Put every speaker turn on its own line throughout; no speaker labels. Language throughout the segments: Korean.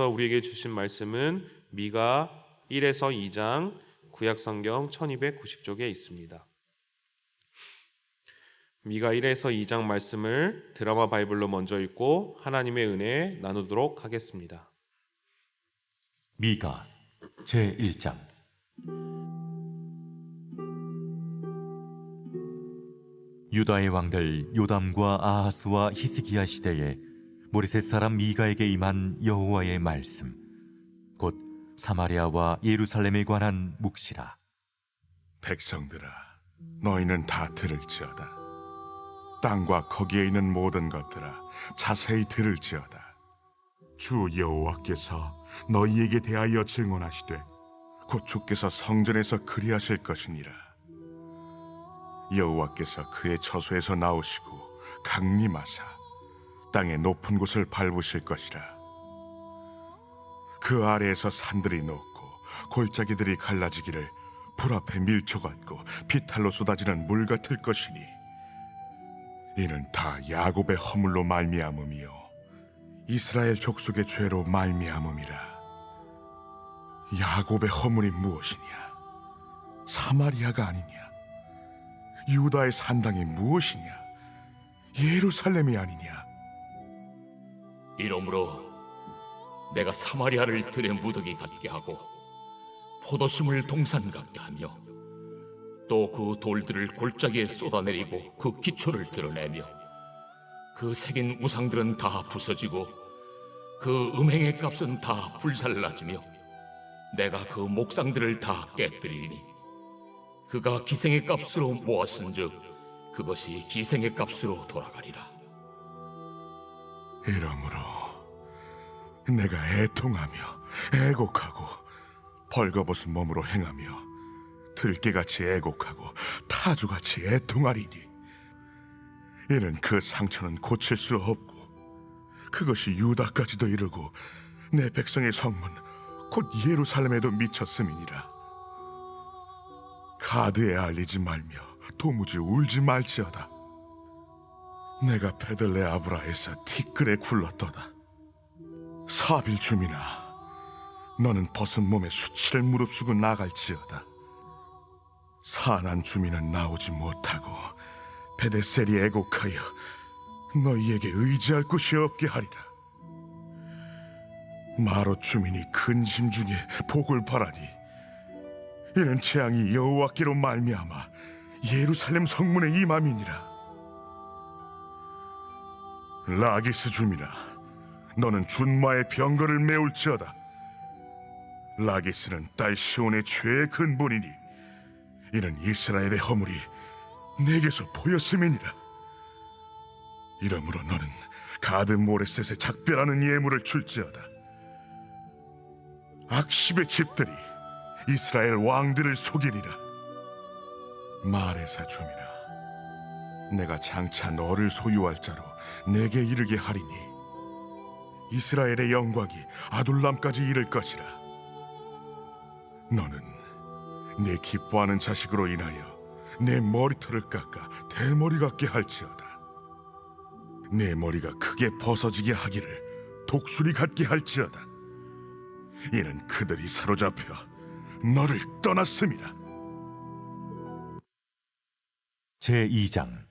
하나님께서 우리에게 주신 말씀은 미가 1에서 2장 구약성경 1290쪽에 있습니다. 미가 1에서 2장 말씀을 드라마 바이블로 먼저 읽고 하나님의 은혜 나누도록 하겠습니다.
미가 제1장. 유다의 왕들 요담과 아하스와 히스기야 시대에 모레셋 사람 미가에게 임한 여호와의 말씀, 곧 사마리아와 예루살렘에 관한 묵시라.
백성들아, 너희는 다 들을지어다. 땅과 거기에 있는 모든 것들아, 자세히 들을지어다. 주 여호와께서 너희에게 대하여 증언하시되 곧 주께서 성전에서 그리하실 것이니라. 여호와께서 그의 처소에서 나오시고 강림하사 땅의 높은 곳을 밟으실 것이라. 그 아래에서 산들이 녹고 골짜기들이 갈라지기를 불 앞에 밀초 같고 비탈로 쏟아지는 물 같을 것이니 이는 다 야곱의 허물로 말미암음이요 이스라엘 족속의 죄로 말미암음이라. 야곱의 허물이 무엇이냐? 사마리아가 아니냐? 유다의 산당이 무엇이냐? 예루살렘이 아니냐?
이러므로 내가 사마리아를 들의 무더기 같게 하고 포도심을 동산 같게 하며 또 그 돌들을 골짜기에 쏟아내리고 그 기초를 드러내며 그 새긴 우상들은 다 부서지고 그 음행의 값은 다 불살라지며 내가 그 목상들을 다 깨뜨리니 그가 기생의 값으로 모았은즉 그것이 기생의 값으로 돌아가리라.
이러므로 내가 애통하며 애곡하고 벌거벗은 몸으로 행하며 들깨같이 애곡하고 타주같이 애통하리니 이는 그 상처는 고칠 수 없고 그것이 유다까지도 이르고 내 백성의 성문 곧 예루살렘에도 미쳤음이니라. 가드에 알리지 말며 도무지 울지 말지어다. 내가 베들레 아브라에서 티끌에 굴렀도다. 사빌 주민아, 너는 벗은 몸에 수치를 무릅쓰고 나갈지어다. 산한 주민은 나오지 못하고 베데셀이 애곡하여 너희에게 의지할 곳이 없게 하리라. 마롯 주민이 근심 중에 복을 바라니 이는 재앙이 여호와께로 말미암아 예루살렘 성문에 임함이니라. 라기스 주민아, 너는 준마의 병거를 메울지어다. 라기스는 딸 시온의 죄의 근본이니 이는 이스라엘의 허물이 내게서 보였음이니라. 이러므로 너는 가드 모레셋에 작별하는 예물을 줄지어다. 악십의 집들이 이스라엘 왕들을 속이리라. 마레사 주민아, 내가 장차 너를 소유할 자로 내게 이르게 하리니 이스라엘의 영광이 아둘람까지 이를 것이라. 너는 내 기뻐하는 자식으로 인하여 내 머리털을 깎아 대머리 같게 할지어다. 내 머리가 크게 벗어지게 하기를 독수리 같게 할지어다. 이는 그들이 사로잡혀 너를 떠났음이라.
제2장.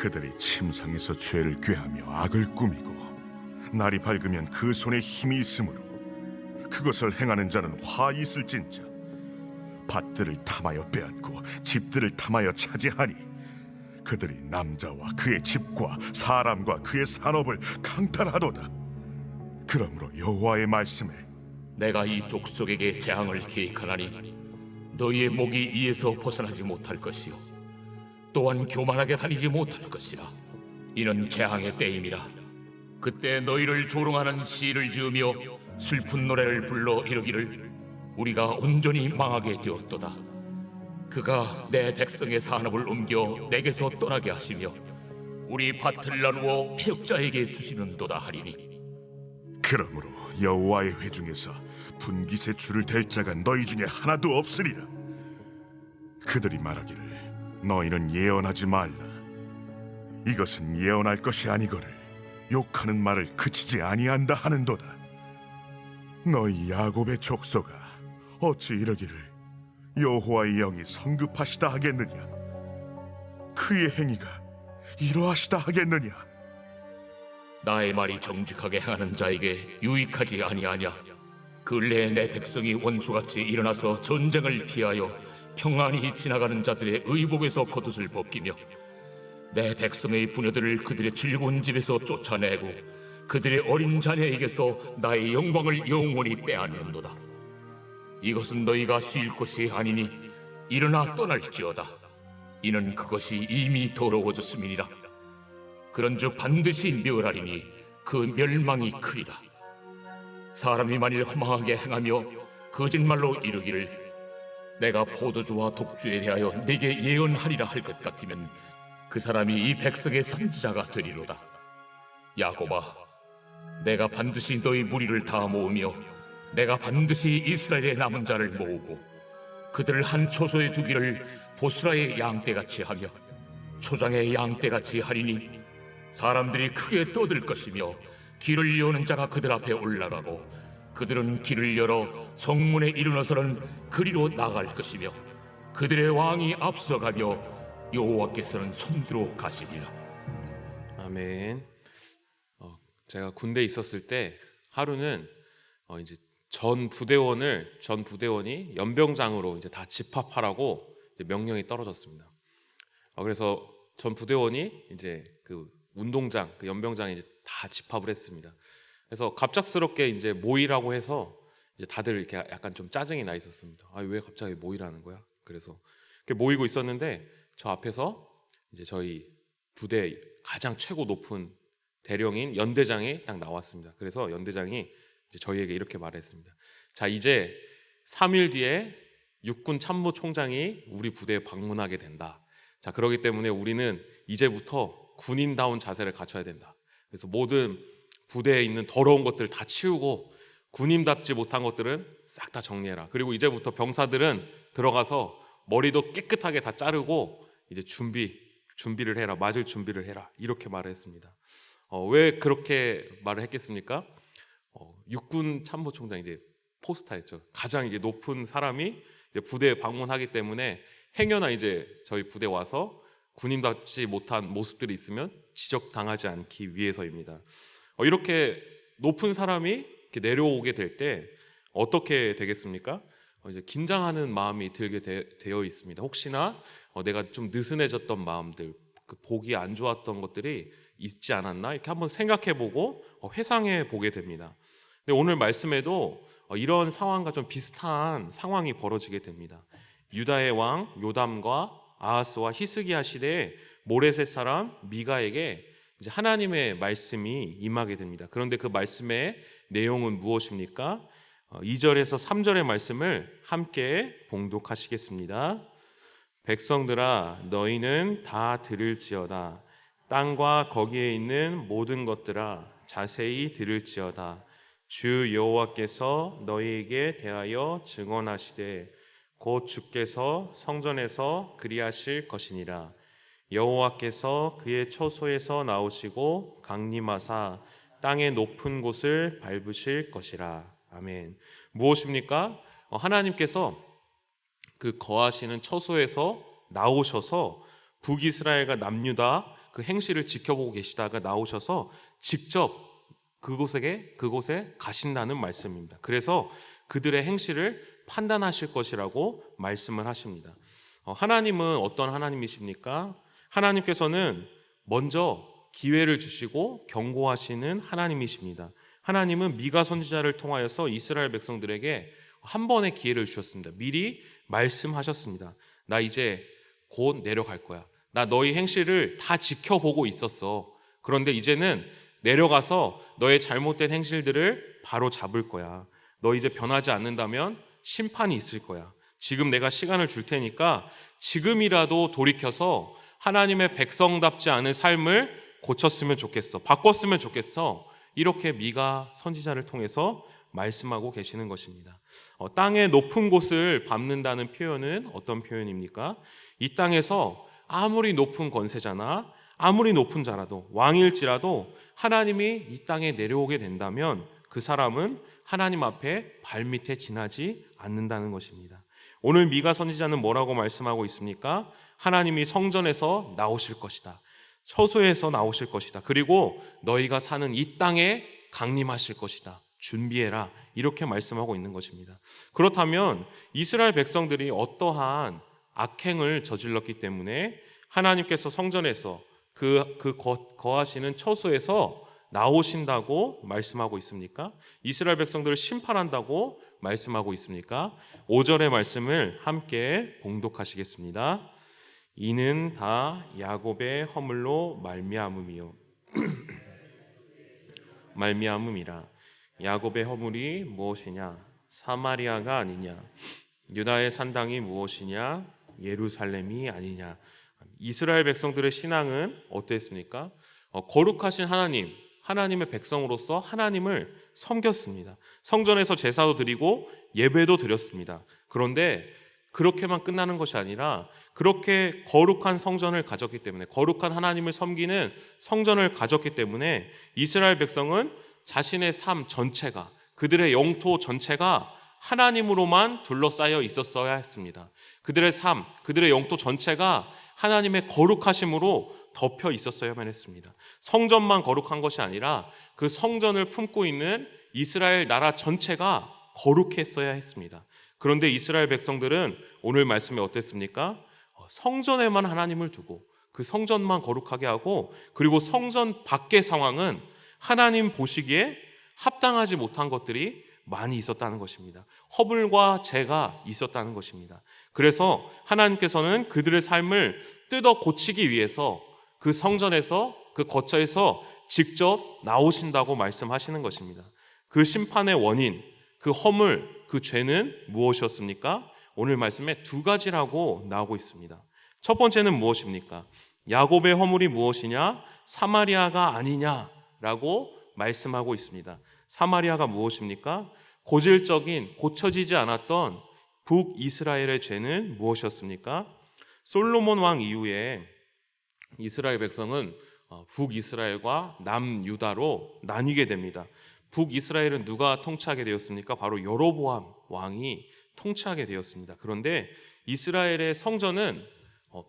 그들이 침상에서 죄를 꾀하며 악을 꾸미고 날이 밝으면 그 손에 힘이 있으므로 그것을 행하는 자는 화 있을진저. 밭들을 탐하여 빼앗고 집들을 탐하여 차지하니 그들이 남자와 그의 집과 사람과 그의 산업을 강탈하도다. 그러므로 여호와의 말씀에
내가 이 족속에게 재앙을 계획하나니 너희의 목이 이에서 벗어나지 못할 것이요 또한 교만하게 다니지 못할 것이라. 이는 재앙의 때임이라. 그때 너희를 조롱하는 시를 지으며 슬픈 노래를 불러 이르기를 우리가 온전히 망하게 되었도다. 그가 내 백성의 산업을 옮겨 내게서 떠나게 하시며 우리 밭을 나누어 패역자에게 주시는도다 하리니
그러므로 여호와의 회 중에서 분깃의 줄을 댈 자가 너희 중에 하나도 없으리라. 그들이 말하기를 너희는 예언하지 말라. 이것은 예언할 것이 아니거늘 욕하는 말을 그치지 아니한다 하는도다. 너희 야곱의 족속아, 어찌 이러기를 여호와의 영이 성급하시다 하겠느냐? 그의 행위가 이러하시다 하겠느냐?
나의 말이 정직하게 행하는 자에게 유익하지 아니하냐? 근래에 내 백성이 원수같이 일어나서 전쟁을 피하여 평안히 지나가는 자들의 의복에서 겉옷을 벗기며 내 백성의 부녀들을 그들의 즐거운 집에서 쫓아내고 그들의 어린 자녀에게서 나의 영광을 영원히 빼앗는도다. 이것은 너희가 쉴 것이 아니니 일어나 떠날지어다. 이는 그것이 이미 더러워졌음이니라. 그런즉 반드시 멸하리니 그 멸망이 크리라. 사람이 만일 허망하게 행하며 거짓말로 이르기를 내가 포도주와 독주에 대하여 내게 예언하리라 할 것 같으면 그 사람이 이 백성의 선지자가 되리로다. 야곱아, 내가 반드시 너희 무리를 다 모으며 내가 반드시 이스라엘의 남은 자를 모으고 그들을 한 초소에 두기를 보스라의 양떼같이 하며 초장의 양떼같이 하리니 사람들이 크게 떠들 것이며 길을 여는 자가 그들 앞에 올라가고 그들은 길을 열어 성문에 이르러서는 그리로 나갈 것이며 그들의 왕이 앞서가며 여호와께서는 손들어 가시리라.
아멘. 제가 군대에 있었을 때 하루는 이제 전 부대원이 연병장으로 이제 다 집합하라고 이제 명령이 떨어졌습니다. 그래서 전 부대원이 이제 그 운동장, 그 연병장에 이제 다 집합을 했습니다. 그래서 갑작스럽게 이제 모이라고 해서 이제 다들 이렇게 약간 좀 짜증이 나 있었습니다. 왜 갑자기 모이라는 거야? 그래서 이렇게 모이고 있었는데 저 앞에서 이제 저희 부대 가장 최고 높은 대령인 연대장이 딱 나왔습니다. 그래서 연대장이 이제 저희에게 이렇게 말했습니다. 자, 이제 3일 뒤에 육군 참모총장이 우리 부대에 방문하게 된다. 자, 그렇기 때문에 우리는 이제부터 군인다운 자세를 갖춰야 된다. 그래서 모든 부대에 있는 더러운 것들 다 치우고 군인답지 못한 것들은 싹 다 정리해라. 그리고 이제부터 병사들은 들어가서 머리도 깨끗하게 다 자르고 이제 준비를 해라. 맞을 준비를 해라. 이렇게 말을 했습니다. 왜 그렇게 말을 했겠습니까? 육군 참모총장 이제 포스타였죠. 가장 이제 높은 사람이 이제 부대에 방문하기 때문에 행여나 이제 저희 부대 와서 군인답지 못한 모습들이 있으면 지적당하지 않기 위해서입니다. 이렇게 높은 사람이 이렇게 내려오게 될 때 어떻게 되겠습니까? 이제 긴장하는 마음이 들게 되어 있습니다. 혹시나 내가 좀 느슨해졌던 마음들, 그 보기 안 좋았던 것들이 있지 않았나 이렇게 한번 생각해보고 회상해 보게 됩니다. 근데 오늘 말씀에도 이런 상황과 좀 비슷한 상황이 벌어지게 됩니다. 유다의 왕 요담과 아하스와 히스기야 시대에 모레셋 사람 미가에게 이제 하나님의 말씀이 임하게 됩니다. 그런데 그 말씀의 내용은 무엇입니까? 2절에서 3절의 말씀을 함께 봉독하시겠습니다. 백성들아, 너희는 다 들을지어다. 땅과 거기에 있는 모든 것들아, 자세히 들을지어다. 주 여호와께서 너희에게 대하여 증언하시되 곧 주께서 성전에서 그리하실 것이니라. 여호와께서 그의 처소에서 나오시고 강림하사 땅의 높은 곳을 밟으실 것이라. 아멘. 무엇입니까? 하나님께서 그 거하시는 처소에서 나오셔서 북이스라엘과 남유다 그 행실을 지켜보고 계시다가 나오셔서 직접 그곳에 가신다는 말씀입니다. 그래서 그들의 행실을 판단하실 것이라고 말씀을 하십니다. 하나님은 어떤 하나님이십니까? 하나님께서는 먼저 기회를 주시고 경고하시는 하나님이십니다. 하나님은 미가 선지자를 통하여서 이스라엘 백성들에게 한 번의 기회를 주셨습니다. 미리 말씀하셨습니다. 나 이제 곧 내려갈 거야. 나 너희 행실을 다 지켜보고 있었어. 그런데 이제는 내려가서 너의 잘못된 행실들을 바로 잡을 거야. 너 이제 변하지 않는다면 심판이 있을 거야. 지금 내가 시간을 줄 테니까 지금이라도 돌이켜서 하나님의 백성답지 않은 삶을 고쳤으면 좋겠어. 바꿨으면 좋겠어. 이렇게 미가 선지자를 통해서 말씀하고 계시는 것입니다. 땅의 높은 곳을 밟는다는 표현은 어떤 표현입니까? 이 땅에서 아무리 높은 권세자나 아무리 높은 자라도, 왕일지라도 하나님이 이 땅에 내려오게 된다면 그 사람은 하나님 앞에 발밑에 지나지 않는다는 것입니다. 오늘 미가 선지자는 뭐라고 말씀하고 있습니까? 하나님이 성전에서 나오실 것이다. 처소에서 나오실 것이다. 그리고 너희가 사는 이 땅에 강림하실 것이다. 준비해라. 이렇게 말씀하고 있는 것입니다. 그렇다면 이스라엘 백성들이 어떠한 악행을 저질렀기 때문에 하나님께서 성전에서 거하시는 처소에서 나오신다고 말씀하고 있습니까? 이스라엘 백성들을 심판한다고 말씀하고 있습니까? 5절의 말씀을 함께 봉독하시겠습니다. 이는 다 야곱의 허물로 말미암음이요 말미암음이라. 야곱의 허물이 무엇이냐? 사마리아가 아니냐? 유다의 산당이 무엇이냐? 예루살렘이 아니냐? 이스라엘 백성들의 신앙은 어땠습니까? 거룩하신 하나님의 백성으로서 하나님을 섬겼습니다. 성전에서 제사도 드리고 예배도 드렸습니다. 그런데 그렇게만 끝나는 것이 아니라 그렇게 거룩한 성전을 가졌기 때문에, 거룩한 하나님을 섬기는 성전을 가졌기 때문에 이스라엘 백성은 자신의 삶 전체가, 그들의 영토 전체가 하나님으로만 둘러싸여 있었어야 했습니다. 그들의 삶, 그들의 영토 전체가 하나님의 거룩하심으로 덮여 있었어야만 했습니다. 성전만 거룩한 것이 아니라 그 성전을 품고 있는 이스라엘 나라 전체가 거룩했어야 했습니다. 그런데 이스라엘 백성들은 오늘 말씀에 어땠습니까? 성전에만 하나님을 두고 그 성전만 거룩하게 하고, 그리고 성전 밖의 상황은 하나님 보시기에 합당하지 못한 것들이 많이 있었다는 것입니다. 허물과 죄가 있었다는 것입니다. 그래서 하나님께서는 그들의 삶을 뜯어 고치기 위해서 그 성전에서, 그 거처에서 직접 나오신다고 말씀하시는 것입니다. 그 심판의 원인, 그 허물, 그 죄는 무엇이었습니까? 오늘 말씀에 두 가지라고 나오고 있습니다. 첫 번째는 무엇입니까? 야곱의 허물이 무엇이냐? 사마리아가 아니냐라고 말씀하고 있습니다. 사마리아가 무엇입니까? 고질적인, 고쳐지지 않았던 북이스라엘의 죄는 무엇이었습니까? 솔로몬 왕 이후에 이스라엘 백성은 북이스라엘과 남유다로 나뉘게 됩니다. 북이스라엘은 누가 통치하게 되었습니까? 바로 여로보암 왕이 통치하게 되었습니다. 그런데 이스라엘의 성전은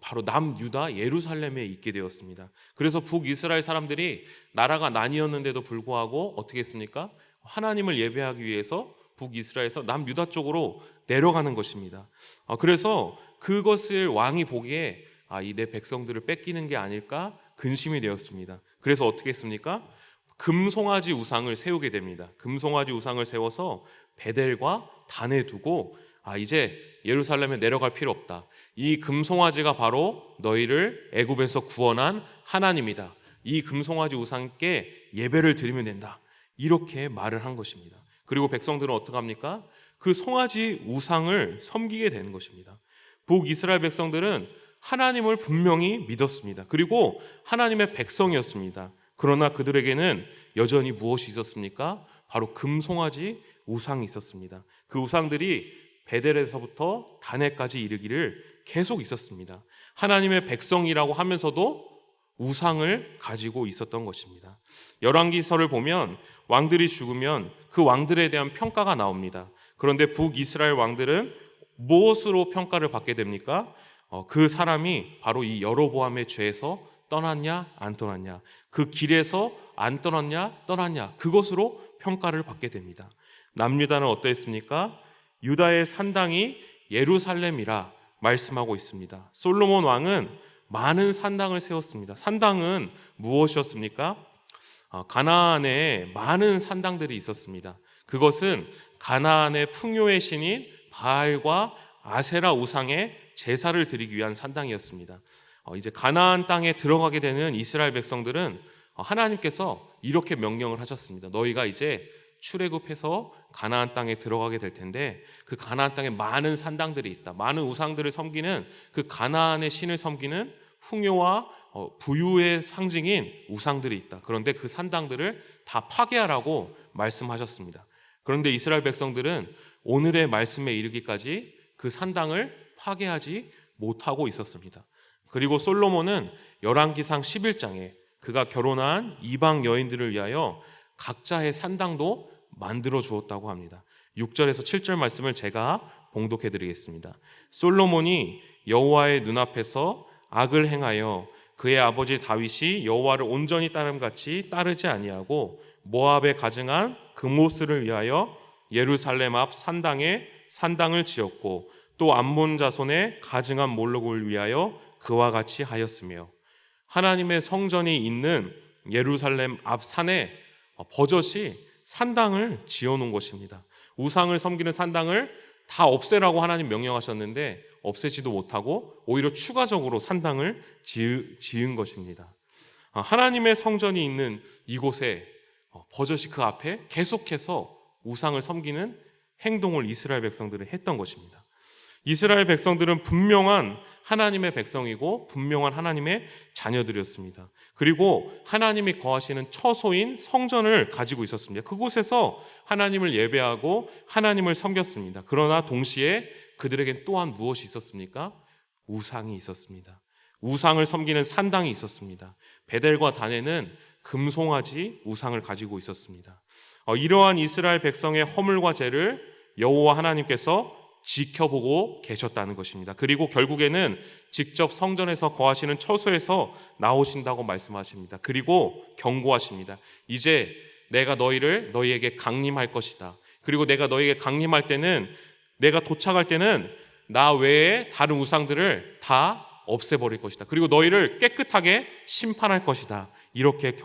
바로 남유다 예루살렘에 있게 되었습니다. 그래서 북이스라엘 사람들이 나라가 나뉘었는데도 불구하고 어떻게 했습니까? 하나님을 예배하기 위해서 북이스라엘에서 남유다 쪽으로 내려가는 것입니다. 그래서 그것을 왕이 보기에 이 내 백성들을 뺏기는 게 아닐까 근심이 되었습니다. 그래서 어떻게 했습니까? 금송아지 우상을 세우게 됩니다. 금송아지 우상을 세워서 베델과 단에 두고 이제 예루살렘에 내려갈 필요 없다. 이 금송아지가 바로 너희를 애굽에서 구원한 하나님이다. 이 금송아지 우상께 예배를 드리면 된다. 이렇게 말을 한 것입니다. 그리고 백성들은 어떡합니까? 그 송아지 우상을 섬기게 되는 것입니다. 북이스라엘 백성들은 하나님을 분명히 믿었습니다. 그리고 하나님의 백성이었습니다. 그러나 그들에게는 여전히 무엇이 있었습니까? 바로 금송아지 우상이 있었습니다. 그 우상들이 베델에서부터 다네까지 이르기를 계속 있었습니다. 하나님의 백성이라고 하면서도 우상을 가지고 있었던 것입니다. 열왕기서를 보면 왕들이 죽으면 그 왕들에 대한 평가가 나옵니다. 그런데 북이스라엘 왕들은 무엇으로 평가를 받게 됩니까? 그 사람이 바로 이 여로보암의 죄에서 떠났냐 안 떠났냐, 그 길에서 안 떠났냐 그것으로 평가를 받게 됩니다. 남유다는 어떠했습니까? 유다의 산당이 예루살렘이라 말씀하고 있습니다. 솔로몬 왕은 많은 산당을 세웠습니다. 산당은 무엇이었습니까? 가나안에 많은 산당들이 있었습니다. 그것은 가나안의 풍요의 신인 바알과 아세라 우상에 제사를 드리기 위한 산당이었습니다. 이제 가나안 땅에 들어가게 되는 이스라엘 백성들은 하나님께서 이렇게 명령을 하셨습니다. 너희가 이제 출애굽해서 가나안 땅에 들어가게 될 텐데 그 가나안 땅에 많은 산당들이 있다. 많은 우상들을 섬기는, 그 가나안의 신을 섬기는 풍요와 부유의 상징인 우상들이 있다. 그런데 그 산당들을 다 파괴하라고 말씀하셨습니다. 그런데 이스라엘 백성들은 오늘의 말씀에 이르기까지 그 산당을 파괴하지 못하고 있었습니다. 그리고 솔로몬은 열왕기상 11장에 그가 결혼한 이방 여인들을 위하여 각자의 산당도 만들어 주었다고 합니다. 6절에서 7절 말씀을 제가 봉독해 드리겠습니다. 솔로몬이 여호와의 눈앞에서 악을 행하여 그의 아버지 다윗이 여호와를 온전히 따름같이 따르지 아니하고 모압에 가증한 금오스를 위하여 예루살렘 앞 산당에 산당을 지었고 또 암몬 자손의 가증한 몰록을 위하여 그와 같이 하였으며 하나님의 성전이 있는 예루살렘 앞 산에 버젓이 산당을 지어놓은 것입니다. 우상을 섬기는 산당을 다 없애라고 하나님 명령하셨는데 없애지도 못하고 오히려 추가적으로 산당을 지은 것입니다. 하나님의 성전이 있는 이곳에 버젓이 그 앞에 계속해서 우상을 섬기는 행동을 이스라엘 백성들은 했던 것입니다. 이스라엘 백성들은 분명한 하나님의 백성이고 분명한 하나님의 자녀들이었습니다. 그리고 하나님이 거하시는 처소인 성전을 가지고 있었습니다. 그곳에서 하나님을 예배하고 하나님을 섬겼습니다. 그러나 동시에 그들에겐 또한 무엇이 있었습니까? 우상이 있었습니다. 우상을 섬기는 산당이 있었습니다. 베델과 단에는 금송아지 우상을 가지고 있었습니다. 이러한 이스라엘 백성의 허물과 죄를 여호와 하나님께서 지켜보고 계셨다는 것입니다. 그리고 결국에는 직접 성전에서 거하시는 처소에서 나오신다고 말씀하십니다. 그리고 경고하십니다. 이제 내가 너희에게 강림할 것이다. 그리고 내가 너희에게 강림할 때는 내가 도착할 때는 나 외에 다른 우상들을 다 없애버릴 것이다. 그리고 너희를 깨끗하게 심판할 것이다. 이렇게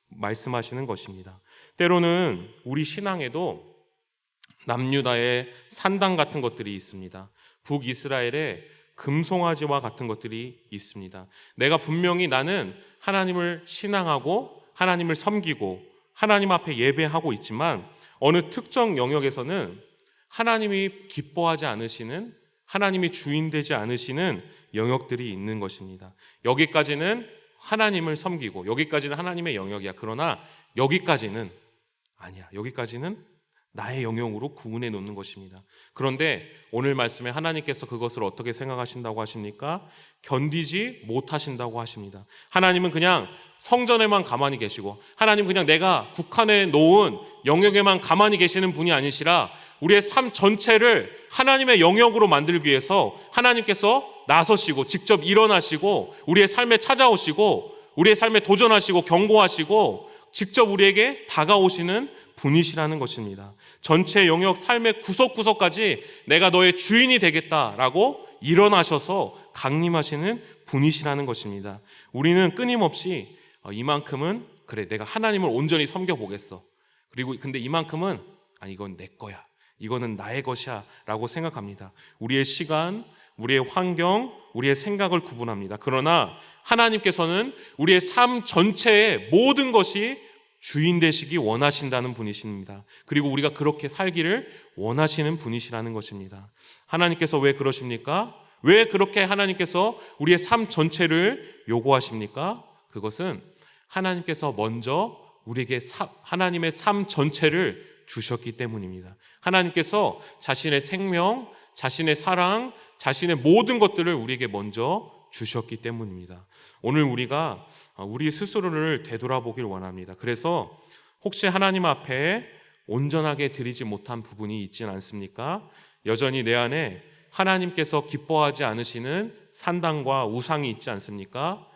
말씀하시는 것입니다. 때로는 우리 신앙에도 남유다의 산당 같은 것들이 있습니다. 북이스라엘의 금송아지와 같은 것들이 있습니다. 내가 분명히 나는 하나님을 신앙하고 하나님을 섬기고 하나님 앞에 예배하고 있지만 어느 특정 영역에서는 하나님이 기뻐하지 않으시는, 하나님이 주인되지 않으시는 영역들이 있는 것입니다. 여기까지는 하나님을 섬기고 여기까지는 하나님의 영역이야. 그러나 여기까지는 아니야. 여기까지는 나의 영역으로 구분해 놓는 것입니다. 그런데 오늘 말씀에 하나님께서 그것을 어떻게 생각하신다고 하십니까? 견디지 못하신다고 하십니다. 하나님은 그냥 성전에만 가만히 계시고 하나님은 그냥 내가 국한해 놓은 영역에만 가만히 계시는 분이 아니시라 우리의 삶 전체를 하나님의 영역으로 만들기 위해서 하나님께서 나서시고 직접 일어나시고 우리의 삶에 찾아오시고 우리의 삶에 도전하시고 경고하시고 직접 우리에게 다가오시는 분이시라는 것입니다. 전체 영역 삶의 구석구석까지 내가 너의 주인이 되겠다라고 일어나셔서 강림하시는 분이시라는 것입니다. 우리는 끊임없이 이만큼은 그래 내가 하나님을 온전히 섬겨보겠어. 그리고 근데 이만큼은 아니 이건 내 거야. 이거는 나의 것이야 라고 생각합니다. 우리의 시간, 우리의 환경, 우리의 생각을 구분합니다. 그러나 하나님께서는 우리의 삶 전체의 모든 것이 주인 되시기 원하신다는 분이십니다. 그리고 우리가 그렇게 살기를 원하시는 분이시라는 것입니다. 하나님께서 왜 그러십니까? 왜 그렇게 하나님께서 우리의 삶 전체를 요구하십니까? 그것은 하나님께서 먼저 우리에게 하나님의 삶 전체를 주셨기 때문입니다. 하나님께서 자신의 생명, 자신의 사랑, 자신의 모든 것들을 우리에게 먼저 주셨기 때문입니다. 오늘 우리가 우리 스스로를 되돌아보길 원합니다. 그래서 혹시 하나님 앞에 온전하게 드리지 못한 부분이 있지는 않습니까? 여전히 내 안에 하나님께서 기뻐하지 않으시는 산당과 우상이 있지 않습니까?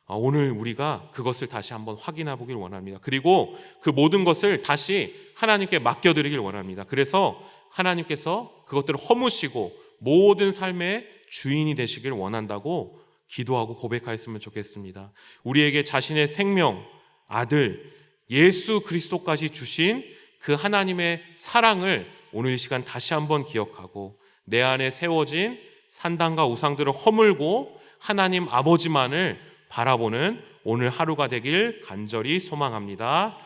오늘 우리가 그것을 다시 한번 확인해 보길 원합니다. 그리고 그 모든 것을 다시 하나님께 맡겨드리길 원합니다. 그래서 하나님께서 그것들을 허무시고 모든 삶의 주인이 되시길 원한다고 기도하고 고백하였으면 좋겠습니다. 우리에게 자신의 생명, 아들 예수 그리스도까지 주신 그 하나님의 사랑을 오늘 이 시간 다시 한번 기억하고 내 안에 세워진 산당과 우상들을 허물고 하나님 아버지만을 바라보는 오늘 하루가 되길 간절히 소망합니다.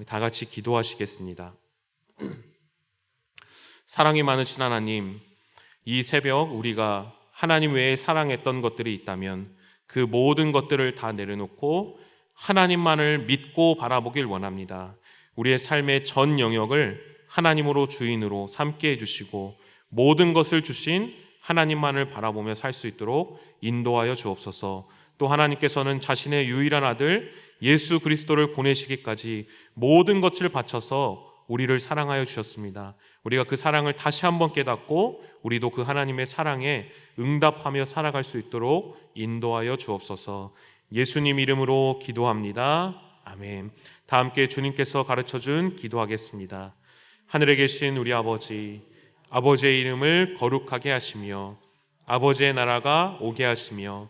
다 같이 기도하시겠습니다. 사랑이 많으신 하나님, 이 새벽 우리가 하나님 외에 사랑했던 것들이 있다면 그 모든 것들을 다 내려놓고 하나님만을 믿고 바라보길 원합니다. 우리의 삶의 전 영역을 하나님으로 주인으로 삼게 해주시고 모든 것을 주신 하나님만을 바라보며 살 수 있도록 인도하여 주옵소서. 또 하나님께서는 자신의 유일한 아들 예수 그리스도를 보내시기까지 모든 것을 바쳐서 우리를 사랑하여 주셨습니다. 우리가 그 사랑을 다시 한번 깨닫고 우리도 그 하나님의 사랑에 응답하며 살아갈 수 있도록 인도하여 주옵소서. 예수님 이름으로 기도합니다. 아멘. 다 함께 주님께서 가르쳐준 기도하겠습니다. 하늘에 계신 우리 아버지, 아버지의 이름을 거룩하게 하시며 아버지의 나라가 오게 하시며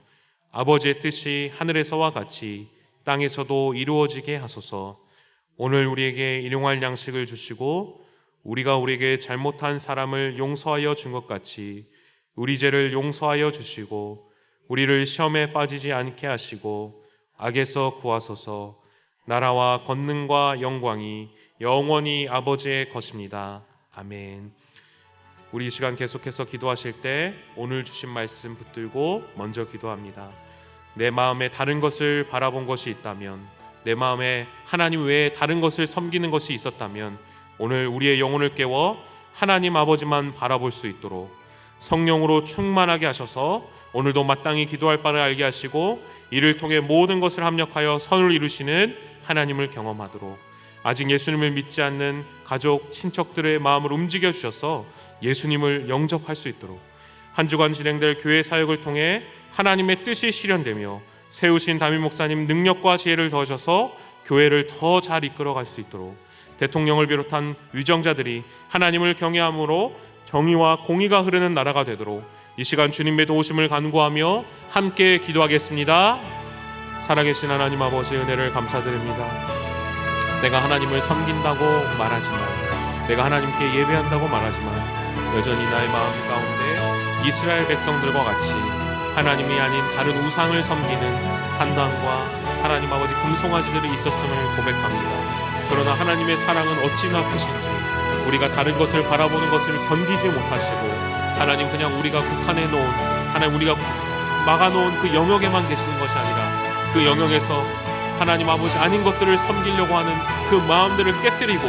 아버지의 뜻이 하늘에서와 같이 땅에서도 이루어지게 하소서. 오늘 우리에게 일용할 양식을 주시고 우리가 우리에게 잘못한 사람을 용서하여 준 것 같이 우리 죄를 용서하여 주시고 우리를 시험에 빠지지 않게 하시고 악에서 구하소서. 나라와 권능과 영광이 영원히 아버지의 것입니다. 아멘. 우리 이 시간 계속해서 기도하실 때 오늘 주신 말씀 붙들고 먼저 기도합니다. 내 마음에 다른 것을 바라본 것이 있다면, 내 마음에 하나님 외에 다른 것을 섬기는 것이 있었다면 오늘 우리의 영혼을 깨워 하나님 아버지만 바라볼 수 있도록 성령으로 충만하게 하셔서 오늘도 마땅히 기도할 바를 알게 하시고 이를 통해 모든 것을 합력하여 선을 이루시는 하나님을 경험하도록, 아직 예수님을 믿지 않는 가족, 친척들의 마음을 움직여 주셔서 예수님을 영접할 수 있도록, 한 주간 진행될 교회 사역을 통해 하나님의 뜻이 실현되며 세우신 담임 목사님 능력과 지혜를 더하셔서 교회를 더 잘 이끌어갈 수 있도록, 대통령을 비롯한 위정자들이 하나님을 경외함으로 정의와 공의가 흐르는 나라가 되도록 이 시간 주님의 도우심을 간구하며 함께 기도하겠습니다. 살아계신 하나님 아버지, 은혜를 감사드립니다. 내가 하나님을 섬긴다고 말하지만, 내가 하나님께 예배한다고 말하지만 여전히 나의 마음 가운데 이스라엘 백성들과 같이 하나님이 아닌 다른 우상을 섬기는 산당과 하나님 아버지 금송아지들이 있었음을 고백합니다. 그러나 하나님의 사랑은 어찌나 크신지, 우리가 다른 것을 바라보는 것을 견디지 못하시고 하나님 그냥 우리가 국한해 놓은, 하나님 우리가 막아놓은 그 영역에만 계시는 것이 아니라 그 영역에서 하나님 아버지 아닌 것들을 섬기려고 하는 그 마음들을 깨뜨리고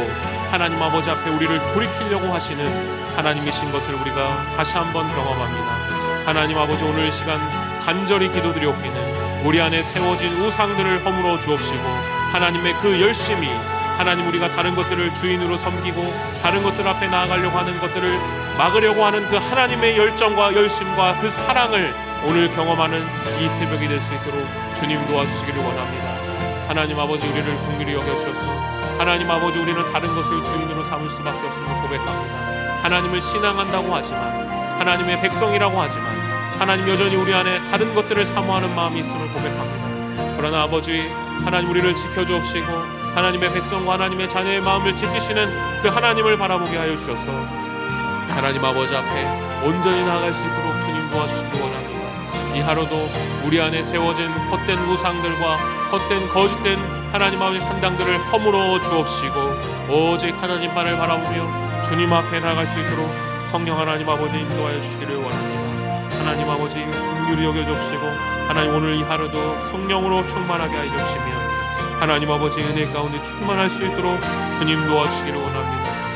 하나님 아버지 앞에 우리를 돌이키려고 하시는 하나님이신 것을 우리가 다시 한번 경험합니다. 하나님 아버지, 오늘 이 시간 간절히 기도드리옵기는 우리 안에 세워진 우상들을 허물어 주옵시고 하나님의 그 열심이, 하나님 우리가 다른 것들을 주인으로 섬기고 다른 것들 앞에 나아가려고 하는 것들을 막으려고 하는 그 하나님의 열정과 열심과 그 사랑을 오늘 경험하는 이 새벽이 될 수 있도록 주님 도와주시기를 원합니다. 하나님 아버지, 우리를 긍휼히 여겨주셔서 하나님 아버지, 우리는 다른 것을 주인으로 삼을 수밖에 없음을 고백합니다. 하나님을 신앙한다고 하지만, 하나님의 백성이라고 하지만 하나님 여전히 우리 안에 다른 것들을 사모하는 마음이 있음을 고백합니다. 그러나 아버지 하나님, 우리를 지켜주옵시고 하나님의 백성과 하나님의 자녀의 마음을 지키시는 그 하나님을 바라보게 하여 주셔서 하나님 아버지 앞에 온전히 나아갈 수 있도록 주님 도와주시기 원합니다. 이 하루도 우리 안에 세워진 헛된 우상들과 헛된 거짓된 하나님 아버지 판당들을 허물어 주옵시고 오직 하나님만을 바라보며 주님 앞에 나아갈 수 있도록 성령 하나님 아버지 인도하여 주시기를 원합니다. 하나님 아버지 긍휼히 여겨주시고 하나님 오늘 이 하루도 성령으로 충만하게 하여 주시며 하나님 아버지 은혜 가운데 충만할 수 있도록 주님 도와주시기를 원합니다.